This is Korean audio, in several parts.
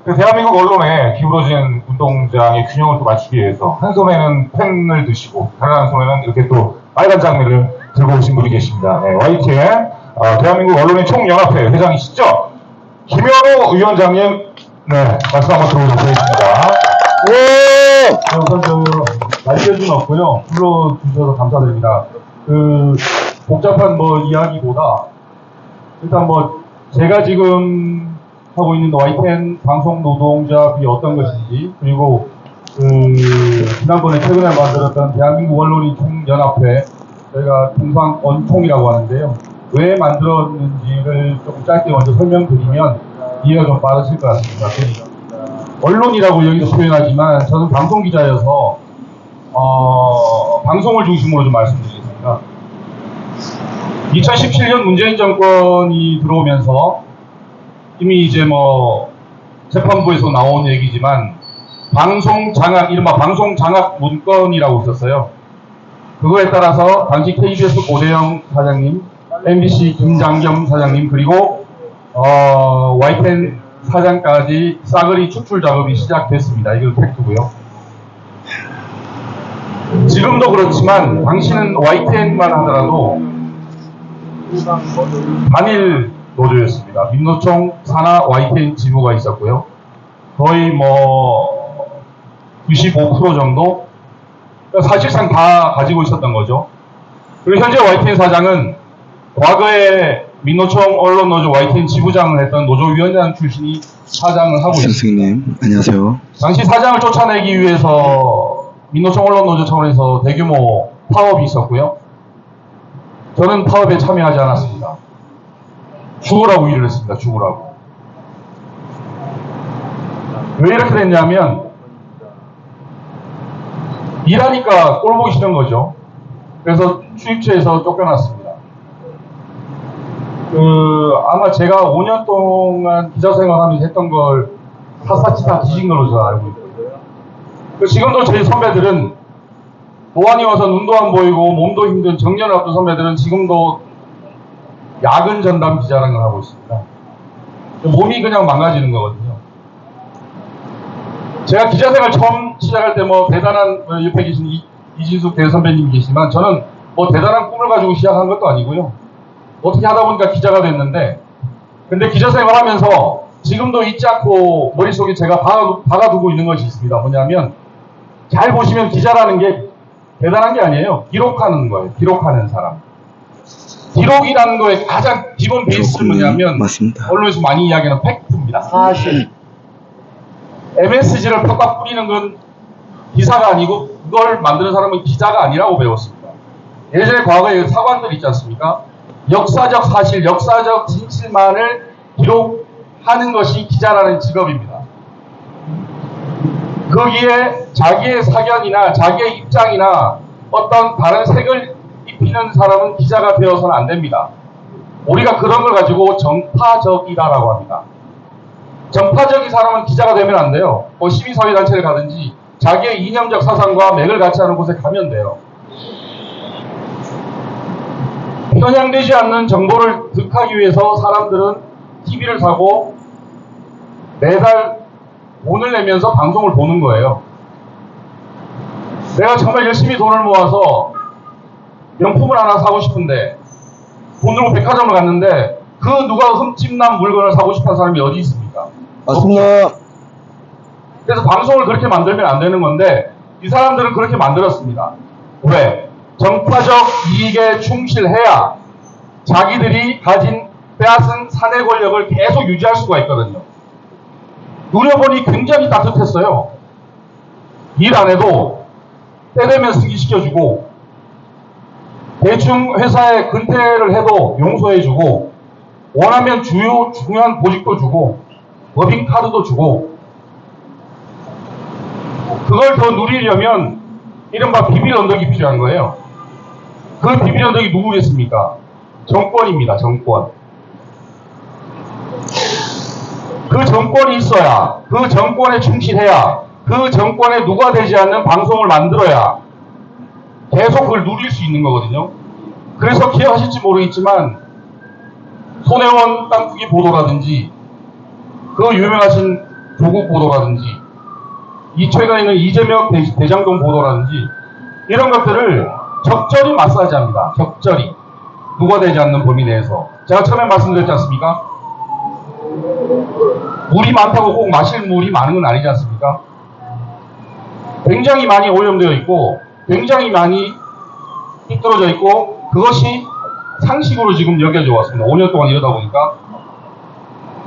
그 대한민국 언론에 기울어진 운동장의 균형을 또 맞추기 위해서 한 손에는 펜을 드시고 다른 한 손에는 이렇게 또 빨간 장미를 들고 오신 분이 계십니다. 네, YTN 대한민국 언론인 총연합회 회장이시죠? 김현우 위원장님, 네, 말씀 한번 들어보도록 하겠습니다. 우선 날개는 없고요. 불러주셔서 감사드립니다. 복잡한 이야기보다 일단 제가 지금 하고 있는 YTN 방송 노동자비 어떤 것인지, 그리고 지난번에 최근에 만들었던 대한민국 언론인 총연합회, 저희가 통상 언총이라고 하는데요. 왜 만들었는지를 조금 짧게 먼저 설명드리면 이해가 좀 빠르실 것 같습니다. 언론이라고 여기서 표현하지만 저는 방송기자여서 방송을 중심으로 좀 말씀드리겠습니다. 2017년 문재인 정권이 들어오면서 이미 이제 재판부에서 나온 얘기지만 방송장악, 이른바 방송장악 문건이라고 있었어요. 그거에 따라서 당시 KBS 고대영 사장님, MBC 김장겸 사장님, 그리고 YTN 사장까지 싸그리 축출 작업이 시작됐습니다. 이거 팩트고요. 지금도 그렇지만 당시는 YTN만 하더라도 단일 노조였습니다. 민노총 산하 YTN 지부가 있었고요. 거의 95% 정도 사실상 다 가지고 있었던 거죠. 그리고 현재 YTN 사장은 과거에 민노총 언론노조 YTN 지부장을 했던 노조위원장 출신이 사장을 하고 있습니다. 선생님, 안녕하세요. 당시 사장을 쫓아내기 위해서 민노총 언론노조 차원에서 대규모 파업이 있었고요. 저는 파업에 참여하지 않았습니다. 죽으라고 일을 했습니다. 죽으라고. 왜 이렇게 됐냐면 일하니까 꼴 보기 싫은 거죠. 그래서 취입처에서 쫓겨났습니다. 아마 제가 5년 동안 기자 생활하면서 했던 걸 샅샅이 다 뒤진 걸로 저는 알고 있거든요. 지금도 저희 선배들은 노안이 와서 눈도 안 보이고 몸도 힘든 정년을 앞둔 선배들은 지금도 야근 전담 기자라는 걸 하고 있습니다. 몸이 그냥 망가지는 거거든요. 제가 기자 생활 처음 시작할 때 대단한 옆에 계신 이진숙 대선배님이 계시지만 저는 대단한 꿈을 가지고 시작한 것도 아니고요. 어떻게 하다 보니까 기자가 됐는데, 근데 기자 생활 하면서 지금도 잊지 않고 머릿속에 제가 박아두고 있는 것이 있습니다. 뭐냐면, 잘 보시면 기자라는 게 대단한 게 아니에요. 기록하는 거예요. 기록하는 사람. 기록이라는 거에 가장 기본 베이스는 뭐냐면, 맞습니다. 언론에서 많이 이야기하는 팩트입니다. 사실. MSG를 팍팍 뿌리는 건 기사가 아니고, 그걸 만드는 사람은 기자가 아니라고 배웠습니다. 예전에 과거에 사관들 있지 않습니까? 역사적 사실, 역사적 진실만을 기록하는 것이 기자라는 직업입니다. 거기에 자기의 사견이나 자기의 입장이나 어떤 다른 색을 입히는 사람은 기자가 되어서는 안 됩니다. 우리가 그런 걸 가지고 정파적이다라고 합니다. 정파적인 사람은 기자가 되면 안 돼요. 시민사회단체를 가든지 자기의 이념적 사상과 맥을 같이 하는 곳에 가면 돼요. 편향되지 않는 정보를 득하기 위해서 사람들은 TV를 사고 매달 돈을 내면서 방송을 보는 거예요. 내가 정말 열심히 돈을 모아서 명품을 하나 사고 싶은데 돈 들고 백화점을 갔는데 그 누가 흠집난 물건을 사고 싶은 사람이 어디 있습니까? 맞습니다. 그래서 방송을 그렇게 만들면 안 되는 건데 이 사람들은 그렇게 만들었습니다. 왜? 정파적 이익에 충실해야 자기들이 빼앗은 사내 권력을 계속 유지할 수가 있거든요. 누려보니 굉장히 따뜻했어요. 일 안 해도 때 되면 승진시켜주고 대충 회사에 근태를 해도 용서해주고 원하면 중요한 보직도 주고 법인카드도 주고 그걸 더 누리려면 이른바 비밀 언덕이 필요한 거예요. 그 비밀 언덕이 누구겠습니까? 정권입니다. 정권. 그 정권이 있어야, 그 정권에 충실해야, 그 정권에 누가 되지 않는 방송을 만들어야 계속 그걸 누릴 수 있는 거거든요. 그래서 기억하실지 모르겠지만 손혜원 땅투기 보도라든지 그 유명하신 조국 보도라든지 이 최근에 있는 이재명 대장동 보도라든지 이런 것들을 적절히 마사지합니다. 적절히 부과되지 않는 범위 내에서 제가 처음에 말씀드렸지 않습니까? 물이 많다고 꼭 마실 물이 많은 건 아니지 않습니까? 굉장히 많이 오염되어 있고 굉장히 많이 삐뚤어져 있고 그것이 상식으로 지금 여겨져 왔습니다. 5년 동안 이러다 보니까.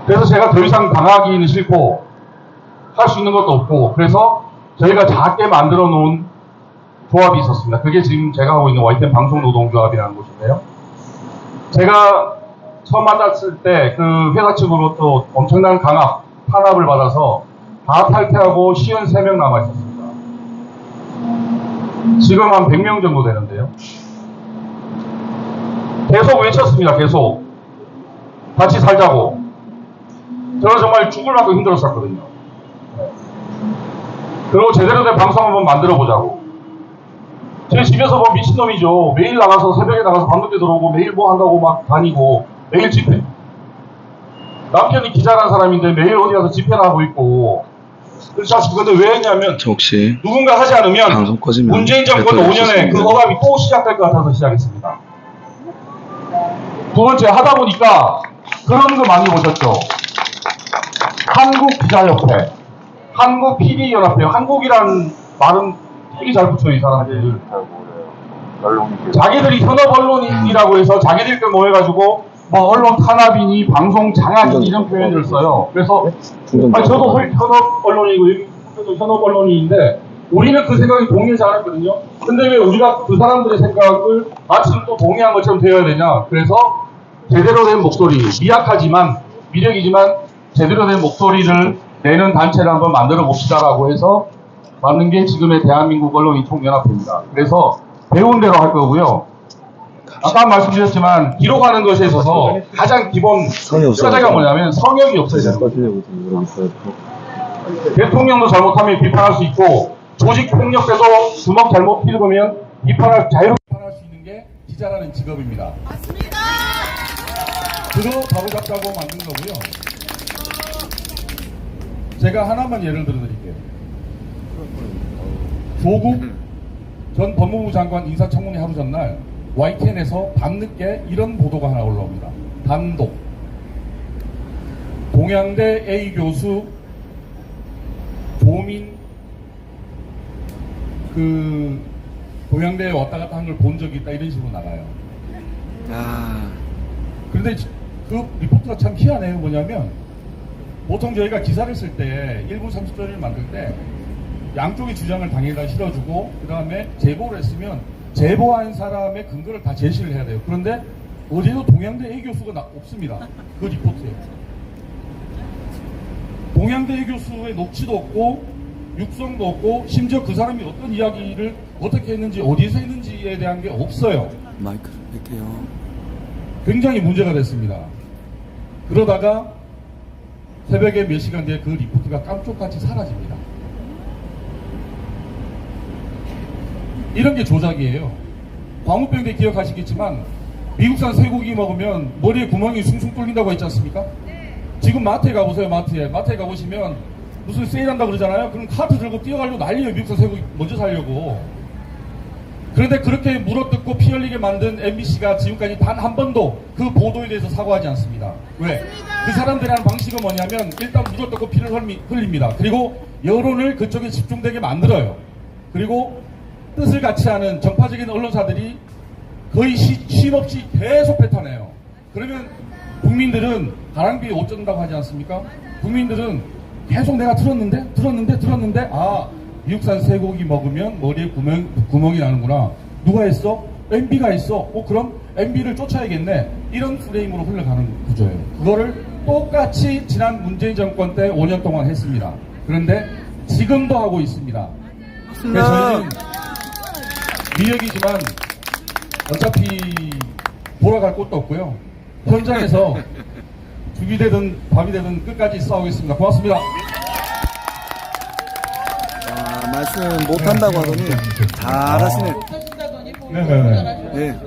그래서 제가 더 이상 당하기는 싫고 할 수 있는 것도 없고 그래서 저희가 작게 만들어 놓은 조합이 있었습니다. 그게 지금 제가 하고 있는 YTN 방송노동조합이라는 곳인데요. 제가 처음 만났을 때 그 회사 측으로부터 엄청난 탄압을 받아서 다 탈퇴하고 53명 남아 있었습니다. 지금 한 100명 정도 되는데요. 계속 외쳤습니다. 계속 같이 살자고. 저는 정말 죽을 만큼 힘들었었거든요. 그리고 제대로 된 방송 한번 만들어 보자고. 제 집에서 뭐 미친놈이죠. 매일 나가서 새벽에 나가서 밤늦게 들어오고 매일 뭐 한다고 막 다니고 매일 집회. 남편이 기자라는 사람인데 매일 어디 가서 집회나 하고 있고. 그래서 근데 왜 했냐면 혹시 누군가 하지 않으면 방송 꺼지면 문재인 정권 5년에 그 억압이 또 시작될 것 같아서 시작했습니다. 두 번째 하다 보니까 그런 거 많이 보셨죠. 한국기자협회, 한국PD연합회, 한국이라는 말은 되게 잘 붙여요, 이 사람들. 자기들이 현업 언론인이라고 해서 자기들끼리 모여가지고 뭐 언론 탄압이니 방송 장악이니 이런 표현을 써요. 그래서 아니, 저도 현업 언론이고 여기도 현업 언론인인데 우리는 그 생각에 동의하지 않았거든요. 근데 왜 우리가 그 사람들의 생각을 마치 또 동의한 것처럼 되어야 되냐. 그래서 제대로 된 목소리, 미약하지만 미력이지만 제대로 된 목소리를 내는 단체를 한번 만들어 봅시다라고 해서 만든 게 지금의 대한민국 언론인 총연합회입니다. 그래서 배운 대로 할 거고요. 아까 말씀드렸지만 기록하는 것에 있어서 가장 기본 뼈대가 뭐냐면 성역이 없어야 돼요. 대통령도 잘못하면 비판할 수 있고 조직 폭력 때도 주먹 잘못 휘두르면 자유롭게 비판할 수 있는 게 기자라는 직업입니다. 맞습니다. 그거 바로 잡자고 만든 거고요. 제가 하나만 예를 들어드릴게요. 조국 전 법무부 장관 인사청문회 하루 전날 YTN에서 밤늦게 이런 보도가 하나 올라옵니다. 단독. 동양대 A 교수 조민 동양대에 왔다 갔다 한 걸 본 적이 있다 이런 식으로 나가요. 그런데 그 리포트가 참 희한해요. 뭐냐면 보통 저희가 기사를 쓸 때 1분 30초를 만들 때 양쪽의 주장을 당일날 실어주고 그 다음에 제보를 했으면 제보한 사람의 근거를 다 제시를 해야 돼요. 그런데 어제도 동양대 A 교수가 없습니다. 그 리포트에. 동양대 A 교수의 녹취도 없고 육성도 없고 심지어 그 사람이 어떤 이야기를 어떻게 했는지 어디서 했는지에 대한 게 없어요. 마이크를 뺄게요. 굉장히 문제가 됐습니다. 그러다가 새벽에 몇 시간 뒤에 그 리포트가 깜짝같이 사라집니다. 이런 게 조작이에요. 광우병대 기억하시겠지만 미국산 쇠고기 먹으면 머리에 구멍이 숭숭 뚫린다고 했지 않습니까? 지금 마트에 가보세요. 마트에 가보시면 무슨 세일한다고 그러잖아요. 그럼 카트 들고 뛰어가려고 난리예요. 미국산 쇠고기 먼저 사려고. 그런데 그렇게 물어뜯고 피 흘리게 만든 MBC가 지금까지 단 한 번도 그 보도에 대해서 사과하지 않습니다. 왜? 그 사람들이 하는 방식은 뭐냐면 일단 물어뜯고 피를 흘립니다. 그리고 여론을 그쪽에 집중되게 만들어요. 그리고 뜻을 같이 하는 정파적인 언론사들이 거의 쉼없이 계속 뱉어내요. 그러면 국민들은 가랑비에 옷 젖는다고 하지 않습니까? 국민들은 계속 내가 들었는데 미국산 쇠고기 먹으면 머리에 구멍이 나는구나. 누가 했어? MB가 했어. 그럼 MB를 쫓아야겠네. 이런 프레임으로 흘러가는 구조예요. 그거를 똑같이 지난 문재인 정권 때 5년 동안 했습니다. 그런데 지금도 하고 있습니다. 그래서 저희는 미역이지만 어차피 돌아갈 곳도 없고요. 현장에서 죽이 되든 밥이 되든 끝까지 싸우겠습니다. 고맙습니다. 말씀 못한다고 하더니 잘하시네. 네네네. 네.